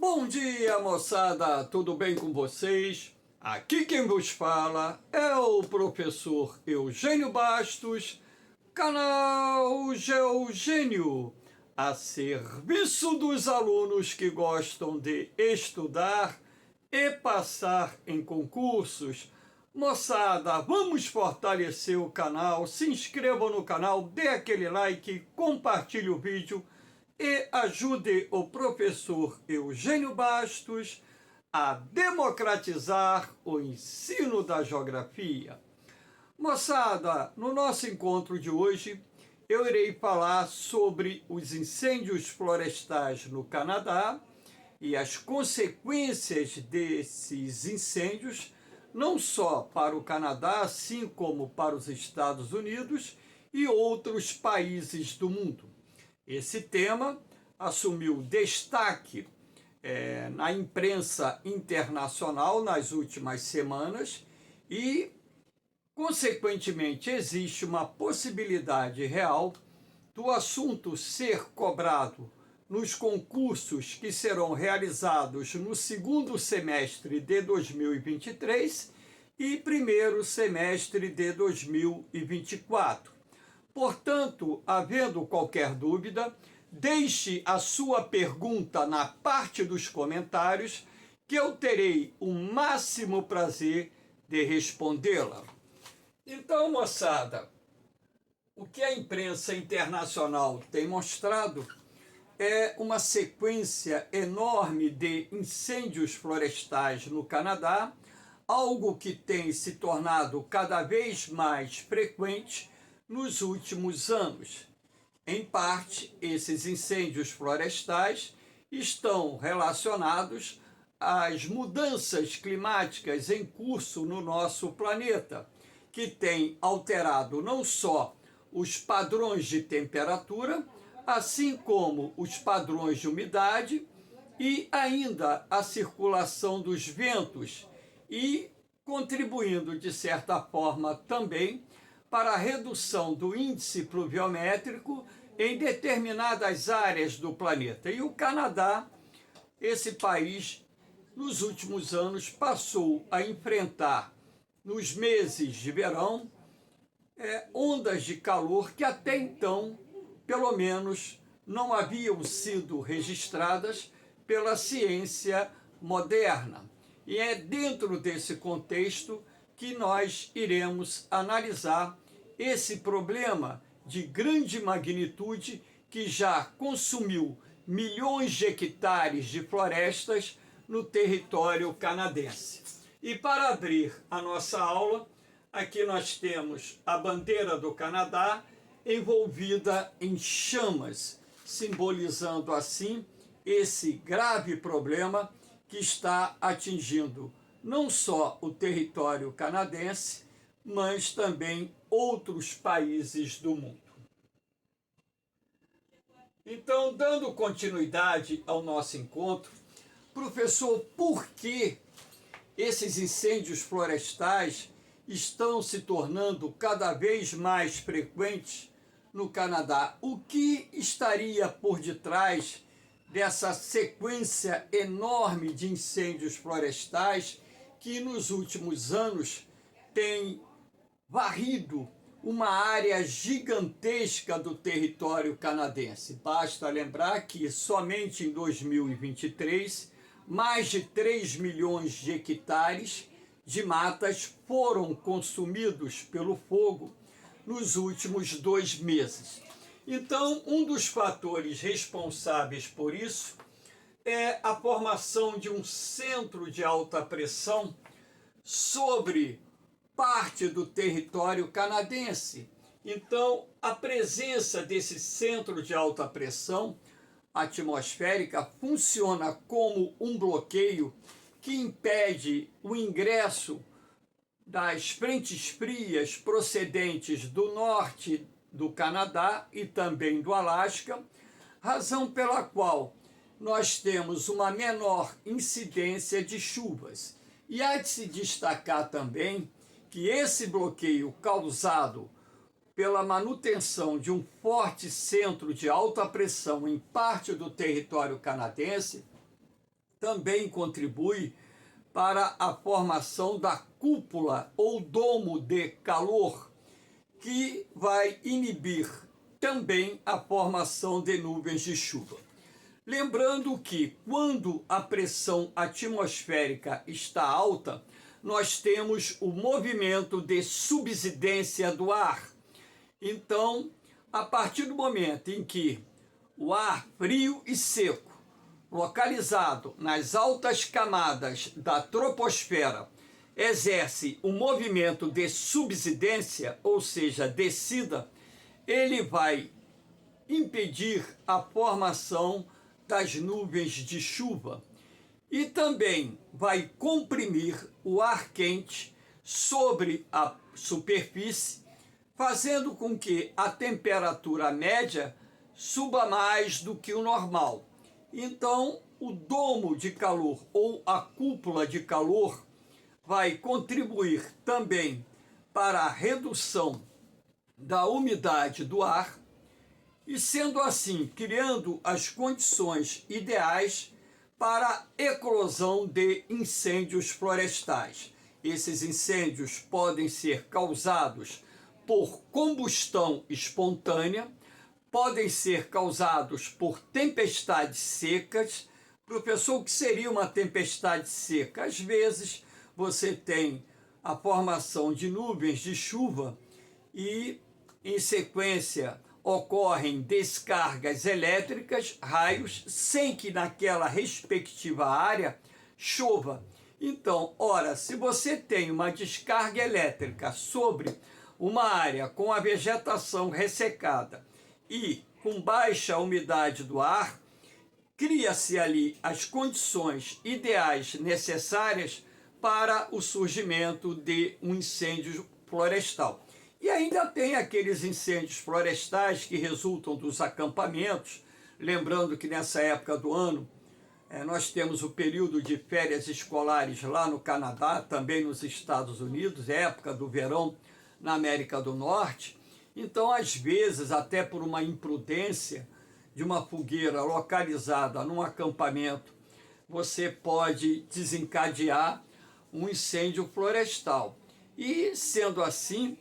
Bom dia, moçada! Tudo bem com vocês? Aqui quem vos fala é o professor Eugênio Bastos, canal Geogênio, a serviço dos alunos que gostam de estudar e passar em concursos. Moçada, vamos fortalecer o canal, se inscreva no canal, dê aquele like, compartilhe o vídeo e ajude o professor Eugênio Bastos a democratizar o ensino da geografia. Moçada, no nosso encontro de hoje, eu irei falar sobre os incêndios florestais no Canadá e as consequências desses incêndios, não só para o Canadá, assim como para os Estados Unidos e outros países do mundo. Esse tema assumiu destaque na imprensa internacional nas últimas semanas e, consequentemente, existe uma possibilidade real do assunto ser cobrado nos concursos que serão realizados no segundo semestre de 2023 e primeiro semestre de 2024. Portanto, havendo qualquer dúvida, deixe a sua pergunta na parte dos comentários, que eu terei o máximo prazer de respondê-la. Então, moçada, o que a imprensa internacional tem mostrado é uma sequência enorme de incêndios florestais no Canadá, algo que tem se tornado cada vez mais frequente nos últimos anos. Em parte, esses incêndios florestais estão relacionados às mudanças climáticas em curso no nosso planeta, que têm alterado não só os padrões de temperatura, assim como os padrões de umidade e ainda a circulação dos ventos e contribuindo, de certa forma, também para a redução do índice pluviométrico em determinadas áreas do planeta. E o Canadá, esse país, nos últimos anos, passou a enfrentar, nos meses de verão, ondas de calor que até então, pelo menos, não haviam sido registradas pela ciência moderna. E é dentro desse contexto que nós iremos analisar esse problema de grande magnitude que já consumiu milhões de hectares de florestas no território canadense. E para abrir a nossa aula, aqui nós temos a bandeira do Canadá envolvida em chamas, simbolizando assim esse grave problema que está atingindo não só o território canadense, mas também outros países do mundo. Então, dando continuidade ao nosso encontro, professor, por que esses incêndios florestais estão se tornando cada vez mais frequentes no Canadá? O que estaria por detrás dessa sequência enorme de incêndios florestais que nos últimos anos tem varrido uma área gigantesca do território canadense? Basta lembrar que somente em 2023, mais de 3 milhões de hectares de matas foram consumidos pelo fogo nos últimos 2 meses. Então, um dos fatores responsáveis por isso é a formação de um centro de alta pressão sobre parte do território canadense. Então, a presença desse centro de alta pressão atmosférica funciona como um bloqueio que impede o ingresso das frentes frias procedentes do norte do Canadá e também do Alasca, razão pela qual nós temos uma menor incidência de chuvas. E há de se destacar também que esse bloqueio causado pela manutenção de um forte centro de alta pressão em parte do território canadense também contribui para a formação da cúpula ou domo de calor, que vai inibir também a formação de nuvens de chuva. Lembrando que quando a pressão atmosférica está alta, nós temos o movimento de subsidência do ar. Então, a partir do momento em que o ar frio e seco, localizado nas altas camadas da troposfera, exerce um movimento de subsidência, ou seja, descida, ele vai impedir a formação das nuvens de chuva e também vai comprimir o ar quente sobre a superfície, fazendo com que a temperatura média suba mais do que o normal. Então, o domo de calor ou a cúpula de calor vai contribuir também para a redução da umidade do ar e, sendo assim, criando as condições ideais para a eclosão de incêndios florestais. Esses incêndios podem ser causados por combustão espontânea, podem ser causados por tempestades secas. Professor, o que seria uma tempestade seca? Às vezes você tem a formação de nuvens de chuva e, em sequência, ocorrem descargas elétricas, raios, sem que naquela respectiva área chova. Então, ora, se você tem uma descarga elétrica sobre uma área com a vegetação ressecada e com baixa umidade do ar, cria-se ali as condições ideais necessárias para o surgimento de um incêndio florestal. E ainda tem aqueles incêndios florestais que resultam dos acampamentos, lembrando que nessa época do ano nós temos o período de férias escolares lá no Canadá, também nos Estados Unidos, é época do verão na América do Norte. Então, às vezes, até por uma imprudência de uma fogueira localizada num acampamento, você pode desencadear um incêndio florestal. E, sendo assim,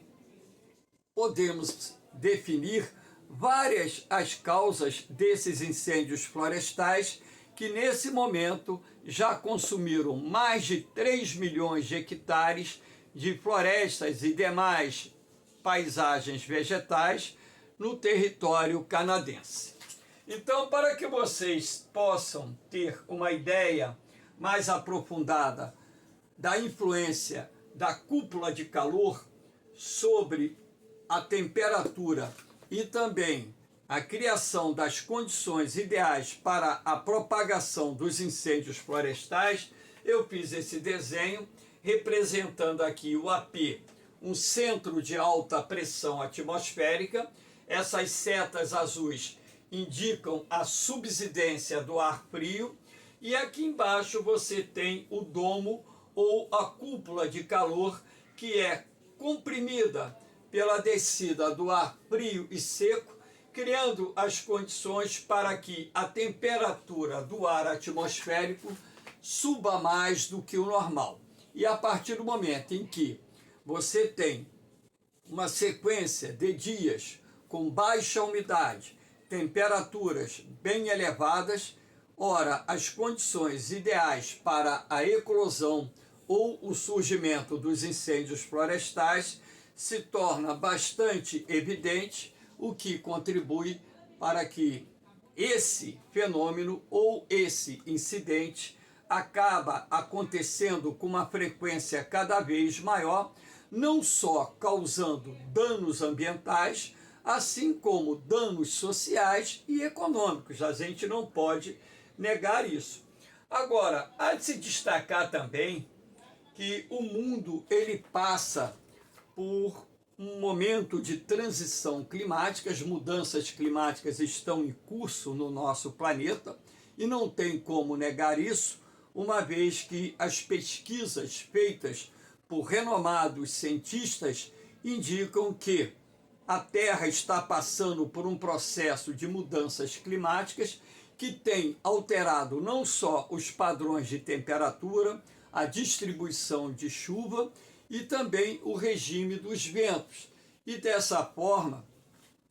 podemos definir várias as causas desses incêndios florestais que nesse momento já consumiram mais de 3 milhões de hectares de florestas e demais paisagens vegetais no território canadense. Então, para que vocês possam ter uma ideia mais aprofundada da influência da cúpula de calor sobre a temperatura e também a criação das condições ideais para a propagação dos incêndios florestais, eu fiz esse desenho representando aqui o AP, um centro de alta pressão atmosférica. Essas setas azuis indicam a subsidência do ar frio e aqui embaixo você tem o domo ou a cúpula de calor, que é comprimida pela descida do ar frio e seco, criando as condições para que a temperatura do ar atmosférico suba mais do que o normal. E a partir do momento em que você tem uma sequência de dias com baixa umidade, temperaturas bem elevadas, ora, as condições ideais para a eclosão ou o surgimento dos incêndios florestais se torna bastante evidente, o que contribui para que esse fenômeno ou esse incidente acaba acontecendo com uma frequência cada vez maior, não só causando danos ambientais, assim como danos sociais e econômicos. A gente não pode negar isso. Agora, há de se destacar também que o mundo ele passa por um momento de transição climática, as mudanças climáticas estão em curso no nosso planeta e não tem como negar isso, uma vez que as pesquisas feitas por renomados cientistas indicam que a Terra está passando por um processo de mudanças climáticas que tem alterado não só os padrões de temperatura, a distribuição de chuva e também o regime dos ventos. E dessa forma,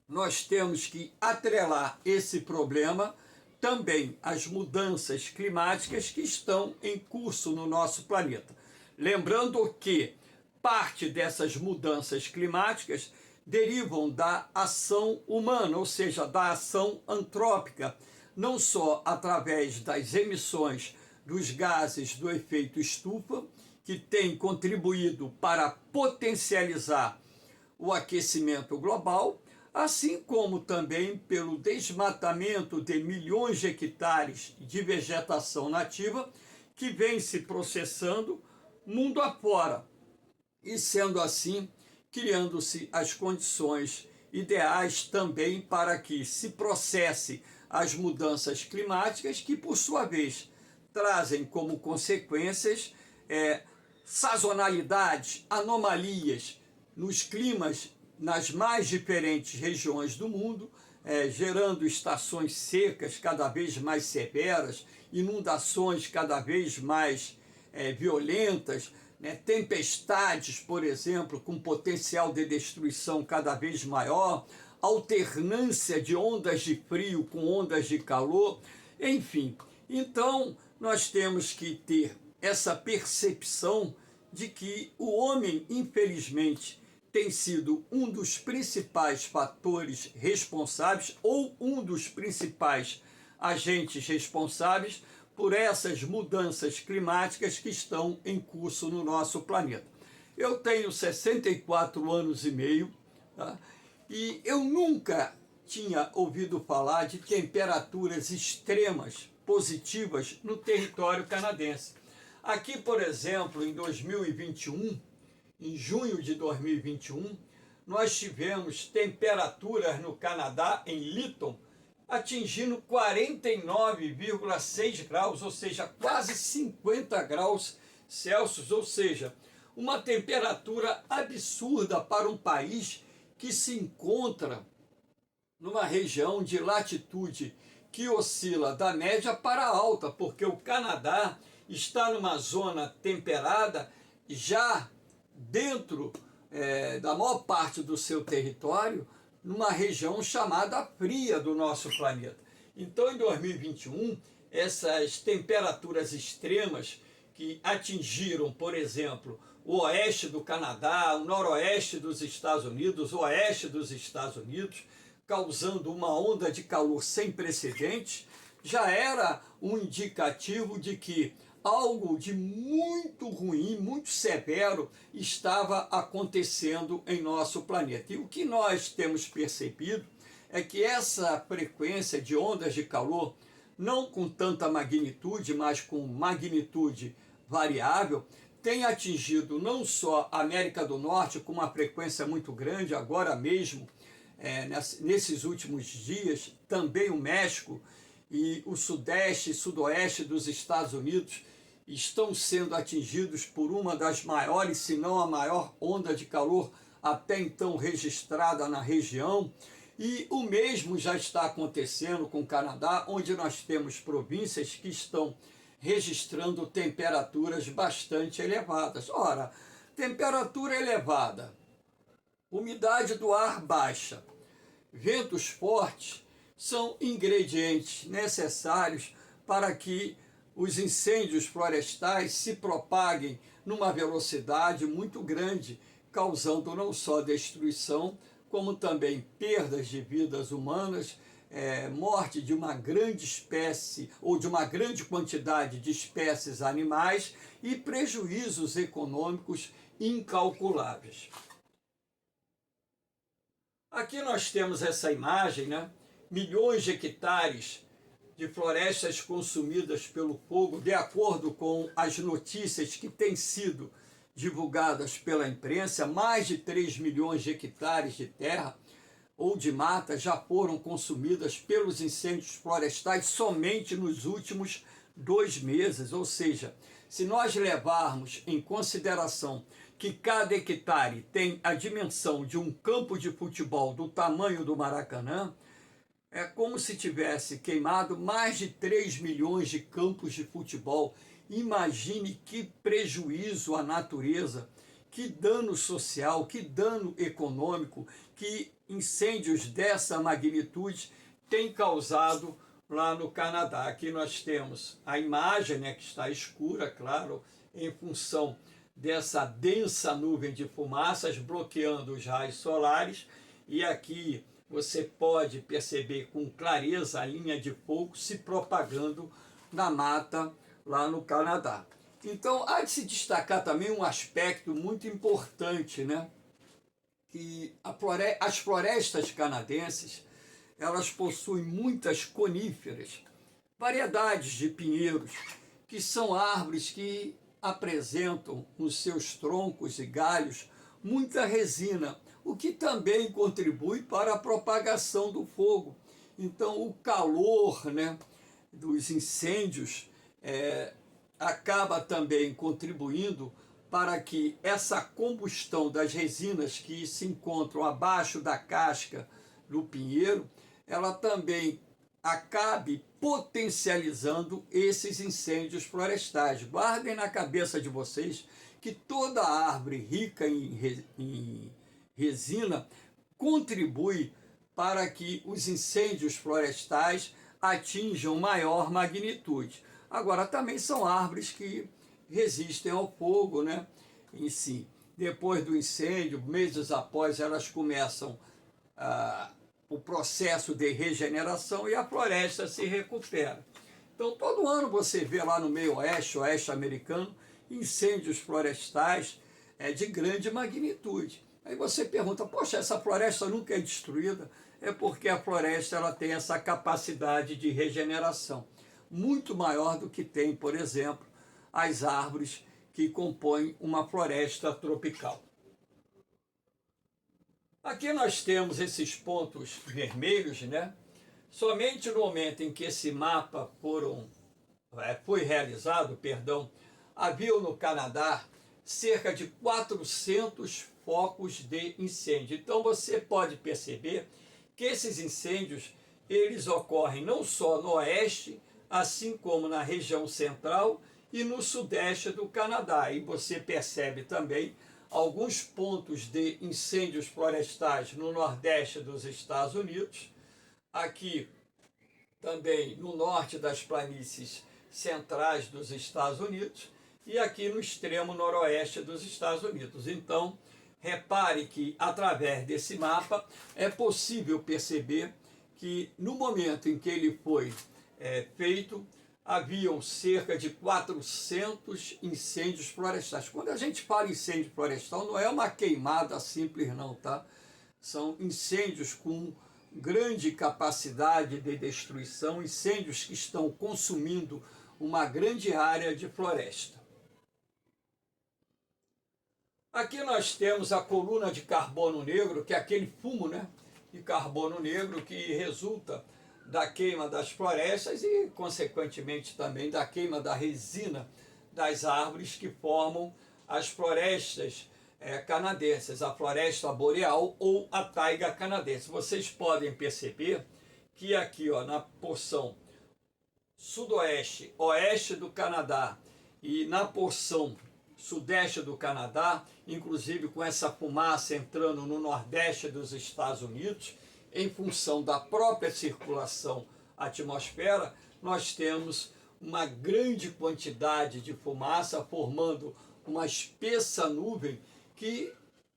nós temos que atrelar esse problema também às mudanças climáticas que estão em curso no nosso planeta. Lembrando que parte dessas mudanças climáticas derivam da ação humana, ou seja, da ação antrópica, não só através das emissões dos gases do efeito estufa, que tem contribuído para potencializar o aquecimento global, assim como também pelo desmatamento de milhões de hectares de vegetação nativa que vem se processando mundo afora, e sendo assim, criando-se as condições ideais também para que se processe as mudanças climáticas que, por sua vez, trazem como consequências sazonalidades, anomalias nos climas nas mais diferentes regiões do mundo, gerando estações secas cada vez mais severas, inundações cada vez mais violentas, né? Tempestades, por exemplo, com potencial de destruição cada vez maior, alternância de ondas de frio com ondas de calor, enfim. Então, nós temos que ter essa percepção de que o homem, infelizmente, tem sido um dos principais fatores responsáveis ou um dos principais agentes responsáveis por essas mudanças climáticas que estão em curso no nosso planeta. Eu tenho 64 anos e meio, tá? E eu nunca tinha ouvido falar de temperaturas extremas positivas no território canadense. Aqui, por exemplo, em 2021, em junho de 2021, nós tivemos temperaturas no Canadá, em Lytton, atingindo 49,6 graus, ou seja, quase 50 graus Celsius, ou seja, uma temperatura absurda para um país que se encontra numa região de latitude que oscila da média para alta, porque o Canadá está numa zona temperada já dentro da maior parte do seu território, numa região chamada fria do nosso planeta. Então, em 2021, essas temperaturas extremas que atingiram, por exemplo, o oeste do Canadá, o noroeste dos Estados Unidos, o oeste dos Estados Unidos, causando uma onda de calor sem precedentes, já era um indicativo de que algo de muito ruim, muito severo, estava acontecendo em nosso planeta. E o que nós temos percebido é que essa frequência de ondas de calor, não com tanta magnitude, mas com magnitude variável, tem atingido não só a América do Norte com uma frequência muito grande, agora mesmo, nesses últimos dias, também o México e o sudeste e sudoeste dos Estados Unidos estão sendo atingidos por uma das maiores, se não a maior onda de calor até então registrada na região. E o mesmo já está acontecendo com o Canadá, onde nós temos províncias que estão registrando temperaturas bastante elevadas. Ora, temperatura elevada, umidade do ar baixa, ventos fortes são ingredientes necessários para que os incêndios florestais se propaguem numa velocidade muito grande, causando não só destruição, como também perdas de vidas humanas, morte de uma grande espécie ou de uma grande quantidade de espécies animais e prejuízos econômicos incalculáveis. Aqui nós temos essa imagem, né? Milhões de hectares de florestas consumidas pelo fogo, de acordo com as notícias que têm sido divulgadas pela imprensa, mais de 3 milhões de hectares de terra ou de mata já foram consumidas pelos incêndios florestais somente nos últimos 2 meses. Ou seja, se nós levarmos em consideração que cada hectare tem a dimensão de um campo de futebol do tamanho do Maracanã, É como se tivesse queimado mais de 3 milhões de campos de futebol. Imagine que prejuízo à natureza, que dano social, que dano econômico, que incêndios dessa magnitude têm causado lá no Canadá. Aqui nós temos a imagem, né, que está escura, claro, em função dessa densa nuvem de fumaças bloqueando os raios solares, e aqui você pode perceber com clareza a linha de fogo se propagando na mata lá no Canadá. Então, há de se destacar também um aspecto muito importante, né? Que as florestas canadenses, elas possuem muitas coníferas, variedades de pinheiros, que são árvores que apresentam nos seus troncos e galhos muita resina, o que também contribui para a propagação do fogo. Então, o calor, né, dos incêndios acaba também contribuindo para que essa combustão das resinas que se encontram abaixo da casca do pinheiro, ela também acabe potencializando esses incêndios florestais. Guardem na cabeça de vocês que toda árvore rica em resina contribui para que os incêndios florestais atinjam maior magnitude. Agora, também são árvores que resistem ao fogo, né, em si. Depois do incêndio, meses após, elas começam o processo de regeneração e a floresta se recupera. Então, todo ano você vê lá no meio oeste americano, incêndios florestais de grande magnitude. Aí você pergunta, poxa, essa floresta nunca é destruída? É porque a floresta ela tem essa capacidade de regeneração, muito maior do que tem, por exemplo, as árvores que compõem uma floresta tropical. Aqui nós temos esses pontos vermelhos, né? Somente no momento em que esse mapa foi realizado, havia no Canadá cerca de 400 focos de incêndio. Então você pode perceber que esses incêndios eles ocorrem não só no oeste, assim como na região central e no sudeste do Canadá. E você percebe também alguns pontos de incêndios florestais no nordeste dos Estados Unidos, aqui também no norte das planícies centrais dos Estados Unidos e aqui no extremo noroeste dos Estados Unidos. Então, repare que através desse mapa é possível perceber que no momento em que ele foi feito, haviam cerca de 400 incêndios florestais. Quando a gente fala incêndio florestal, não é uma queimada simples não, tá? São incêndios com grande capacidade de destruição, incêndios que estão consumindo uma grande área de floresta. Aqui nós temos a coluna de carbono negro, que é aquele fumo, né, de carbono negro que resulta da queima das florestas e, consequentemente, também da queima da resina das árvores que formam as florestas canadenses, a floresta boreal ou a taiga canadense. Vocês podem perceber que aqui, ó, na porção sudoeste, oeste do Canadá e na porção sudeste do Canadá, inclusive com essa fumaça entrando no nordeste dos Estados Unidos, em função da própria circulação atmosfera, nós temos uma grande quantidade de fumaça formando uma espessa nuvem que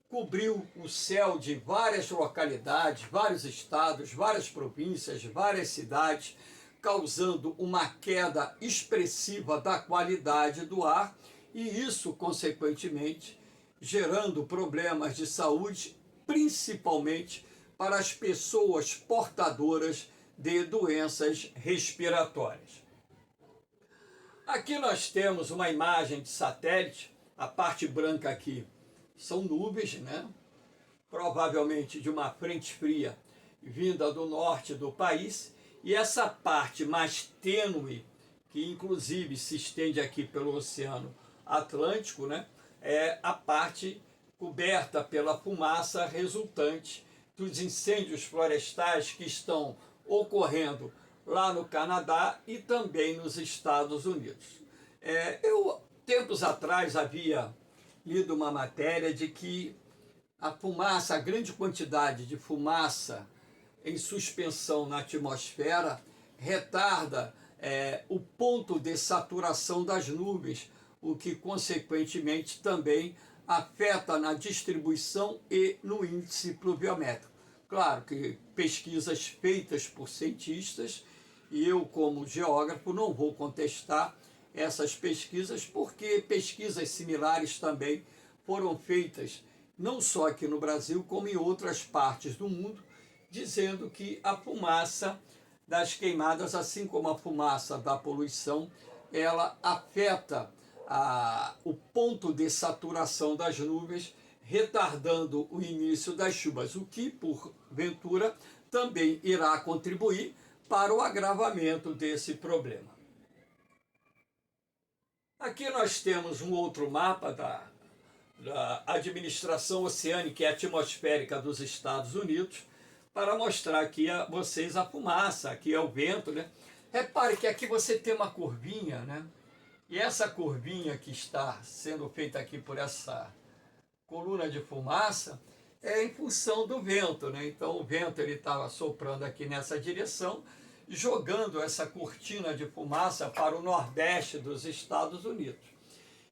cobriu o céu de várias localidades, vários estados, várias províncias, várias cidades, causando uma queda expressiva da qualidade do ar e isso, consequentemente, gerando problemas de saúde, principalmente para as pessoas portadoras de doenças respiratórias. Aqui nós temos uma imagem de satélite, a parte branca aqui são nuvens, né? Provavelmente de uma frente fria vinda do norte do país, e essa parte mais tênue, que inclusive se estende aqui pelo Oceano Atlântico, né? É a parte coberta pela fumaça resultante dos incêndios florestais que estão ocorrendo lá no Canadá e também nos Estados Unidos. Tempos atrás, havia lido uma matéria de que a fumaça, a grande quantidade de fumaça em suspensão na atmosfera retarda o ponto de saturação das nuvens, o que consequentemente também afeta na distribuição e no índice pluviométrico. Claro que pesquisas feitas por cientistas, e eu como geógrafo não vou contestar essas pesquisas, porque pesquisas similares também foram feitas não só aqui no Brasil, como em outras partes do mundo, dizendo que a fumaça das queimadas, assim como a fumaça da poluição, ela afeta o ponto de saturação das nuvens, retardando o início das chuvas, o que, porventura, também irá contribuir para o agravamento desse problema. Aqui nós temos um outro mapa da Administração Oceânica e Atmosférica dos Estados Unidos, para mostrar aqui a vocês a fumaça, aqui é o vento, né? Repare que aqui você tem uma curvinha, né? E essa curvinha que está sendo feita aqui por essa coluna de fumaça é em função do vento, né? Então o vento ele estava soprando aqui nessa direção, jogando essa cortina de fumaça para o nordeste dos Estados Unidos.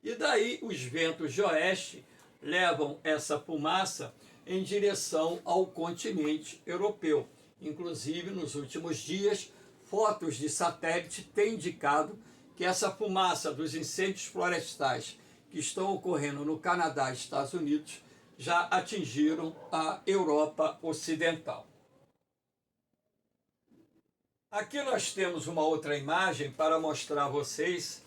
E daí os ventos de oeste levam essa fumaça em direção ao continente europeu. Inclusive, nos últimos dias, fotos de satélite têm indicado que essa fumaça dos incêndios florestais que estão ocorrendo no Canadá e Estados Unidos já atingiram a Europa Ocidental. Aqui nós temos uma outra imagem para mostrar a vocês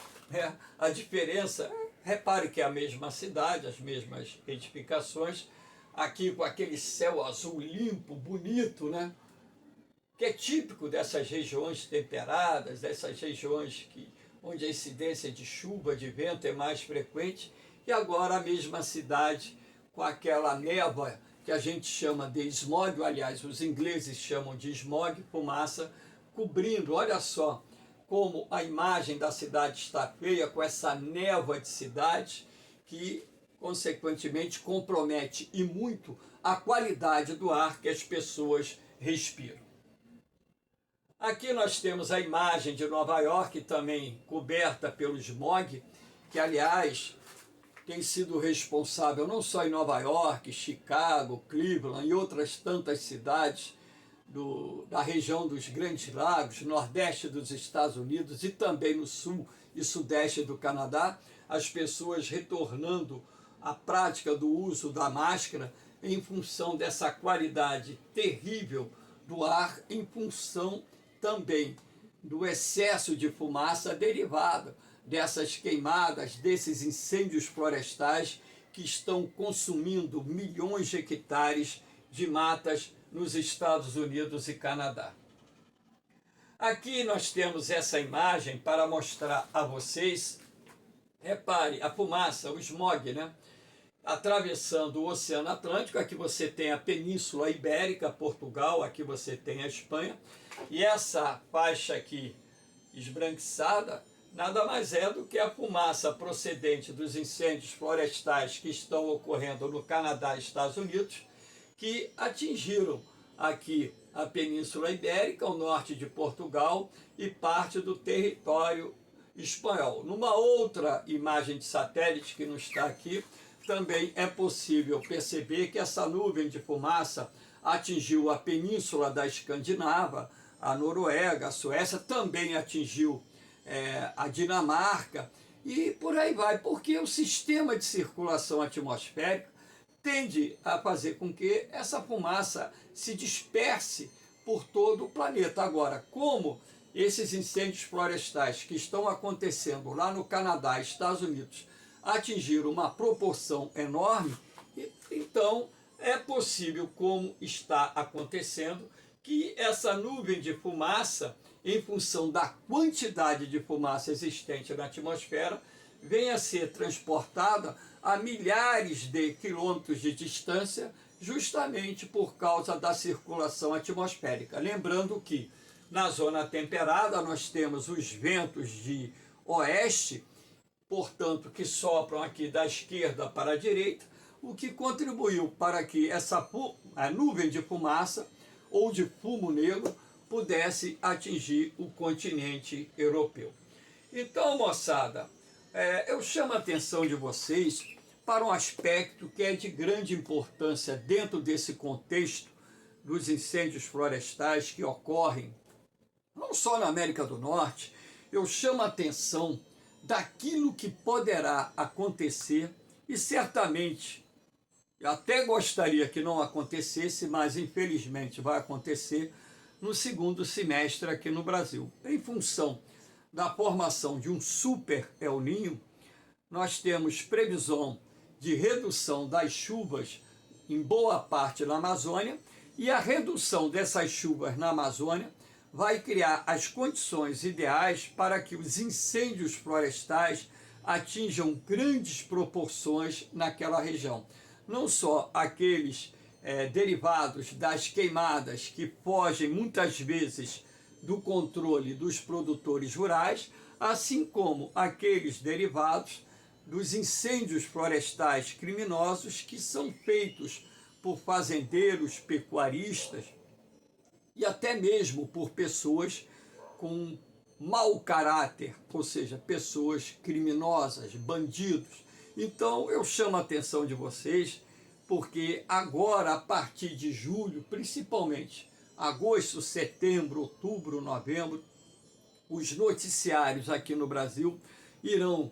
a diferença. Repare que é a mesma cidade, as mesmas edificações, aqui com aquele céu azul limpo, bonito, né? Que é típico dessas regiões temperadas, dessas regiões onde a incidência de chuva, de vento é mais frequente, e agora a mesma cidade com aquela névoa que a gente chama de smog, aliás, os ingleses chamam de smog, fumaça, cobrindo. Olha só como a imagem da cidade está feia, com essa névoa de cidade que, consequentemente, compromete e muito a qualidade do ar que as pessoas respiram. Aqui nós temos a imagem de Nova York, também coberta pelo smog, que, aliás, tem sido responsável não só em Nova York, Chicago, Cleveland e outras tantas cidades da região dos Grandes Lagos, nordeste dos Estados Unidos e também no sul e sudeste do Canadá, as pessoas retornando à prática do uso da máscara em função dessa qualidade terrível do ar, em função também do excesso de fumaça derivado dessas queimadas, desses incêndios florestais que estão consumindo milhões de hectares de matas nos Estados Unidos e Canadá. Aqui nós temos essa imagem para mostrar a vocês, repare, a fumaça, o smog, né? Atravessando o Oceano Atlântico. Aqui você tem a Península Ibérica, Portugal, aqui você tem a Espanha, e essa faixa aqui esbranquiçada nada mais é do que a fumaça procedente dos incêndios florestais que estão ocorrendo no Canadá e Estados Unidos, que atingiram aqui a Península Ibérica, o norte de Portugal e parte do território espanhol. Numa outra imagem de satélite que não está aqui, também é possível perceber que essa nuvem de fumaça atingiu a Península da Escandinava, a Noruega, a Suécia, também atingiu a Dinamarca e por aí vai, porque o sistema de circulação atmosférica tende a fazer com que essa fumaça se disperse por todo o planeta. Agora, como esses incêndios florestais que estão acontecendo lá no Canadá e Estados Unidos atingiram uma proporção enorme, então é possível, como está acontecendo, que essa nuvem de fumaça, em função da quantidade de fumaça existente na atmosfera, venha a ser transportada a milhares de quilômetros de distância, justamente por causa da circulação atmosférica. Lembrando que Na zona temperada, nós temos os ventos de oeste, portanto, que sopram aqui da esquerda para a direita, o que contribuiu para que a nuvem de fumaça ou de fumo negro pudesse atingir o continente europeu. Então, moçada, eu chamo a atenção de vocês para um aspecto que é de grande importância dentro desse contexto dos incêndios florestais que ocorrem não só na América do Norte. Eu chamo a atenção daquilo que poderá acontecer e certamente, eu até gostaria que não acontecesse, mas infelizmente vai acontecer no segundo semestre aqui no Brasil. Em função da formação de um super El Niño, nós temos previsão de redução das chuvas em boa parte na Amazônia, e a redução dessas chuvas na Amazônia vai criar as condições ideais para que os incêndios florestais atinjam grandes proporções naquela região. Não só aqueles derivados das queimadas que fogem muitas vezes do controle dos produtores rurais, assim como aqueles derivados dos incêndios florestais criminosos que são feitos por fazendeiros, pecuaristas e até mesmo por pessoas com mau caráter, ou seja, pessoas criminosas, bandidos. Então eu chamo a atenção de vocês porque agora, a partir de julho, principalmente agosto, setembro, outubro, novembro, os noticiários aqui no Brasil irão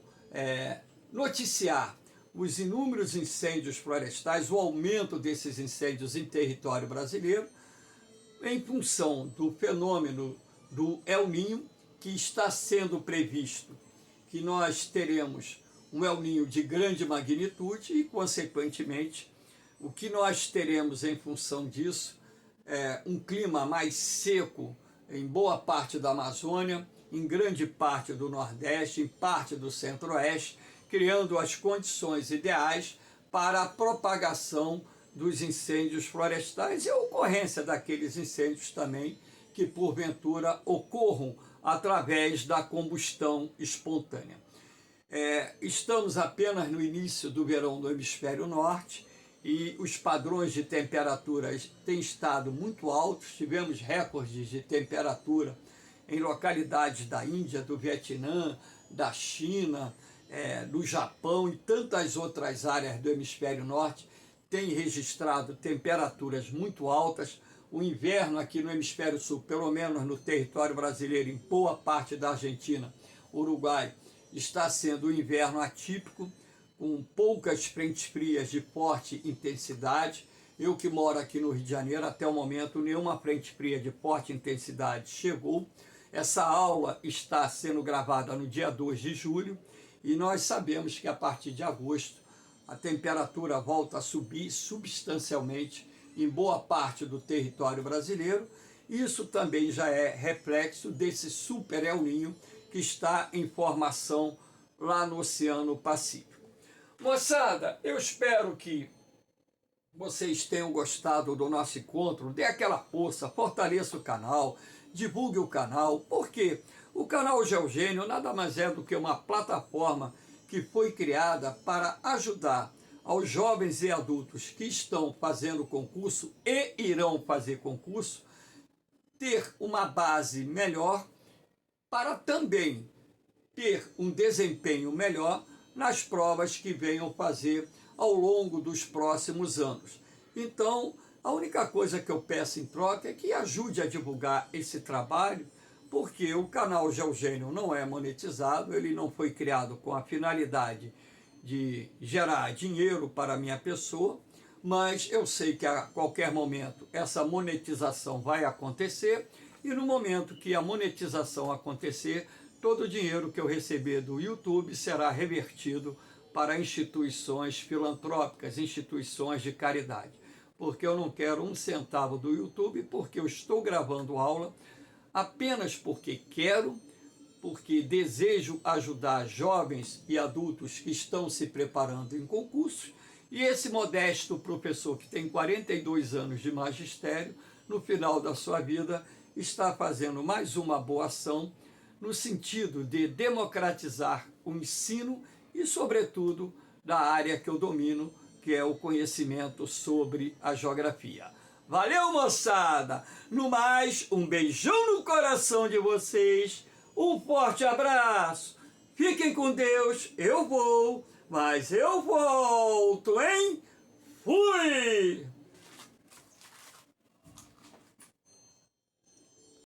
noticiar os inúmeros incêndios florestais, o aumento desses incêndios em território brasileiro, em função do fenômeno do El Niño, que está sendo previsto que nós teremos um El Niño de grande magnitude e, consequentemente, o que nós teremos em função disso é um clima mais seco em boa parte da Amazônia, em grande parte do Nordeste, em parte do Centro-Oeste, criando as condições ideais para a propagação dos incêndios florestais e a ocorrência daqueles incêndios também que, porventura, ocorram através da combustão espontânea. Estamos apenas no início do verão do hemisfério norte e os padrões de temperaturas têm estado muito altos. Tivemos recordes de temperatura em localidades da Índia, do Vietnã, da China, do Japão e tantas outras áreas do hemisfério norte têm registrado temperaturas muito altas. O inverno aqui no hemisfério sul, pelo menos no território brasileiro, em boa parte da Argentina, Uruguai, está sendo um inverno atípico, com poucas frentes frias de forte intensidade. Eu que moro aqui no Rio de Janeiro, até o momento, nenhuma frente fria de forte intensidade chegou. Essa aula está sendo gravada no dia 2 de julho e nós sabemos que a partir de agosto a temperatura volta a subir substancialmente em boa parte do território brasileiro. Isso também já é reflexo desse super El Niño que está em formação lá no Oceano Pacífico. Moçada, eu espero que vocês tenham gostado do nosso encontro. Dê aquela força, fortaleça o canal, divulgue o canal, porque o canal Geogênio nada mais é do que uma plataforma que foi criada para ajudar aos jovens e adultos que estão fazendo concurso e irão fazer concurso ter uma base melhor para também ter um desempenho melhor nas provas que venham fazer ao longo dos próximos anos. Então, a única coisa que eu peço em troca é que ajude a divulgar esse trabalho, porque o canal Geogênio não é monetizado, ele não foi criado com a finalidade de gerar dinheiro para a minha pessoa, mas eu sei que a qualquer momento essa monetização vai acontecer, e no momento que a monetização acontecer, todo o dinheiro que eu receber do YouTube será revertido para instituições filantrópicas, instituições de caridade. Porque eu não quero um centavo do YouTube, porque eu estou gravando aula apenas porque quero, porque desejo ajudar jovens e adultos que estão se preparando em concursos, e esse modesto professor que tem 42 anos de magistério, no final da sua vida, está fazendo mais uma boa ação no sentido de democratizar o ensino e, sobretudo, da área que eu domino, que é o conhecimento sobre a geografia. Valeu, moçada! No mais, um beijão no coração de vocês, um forte abraço, fiquem com Deus, eu vou, mas eu volto, hein? Fui!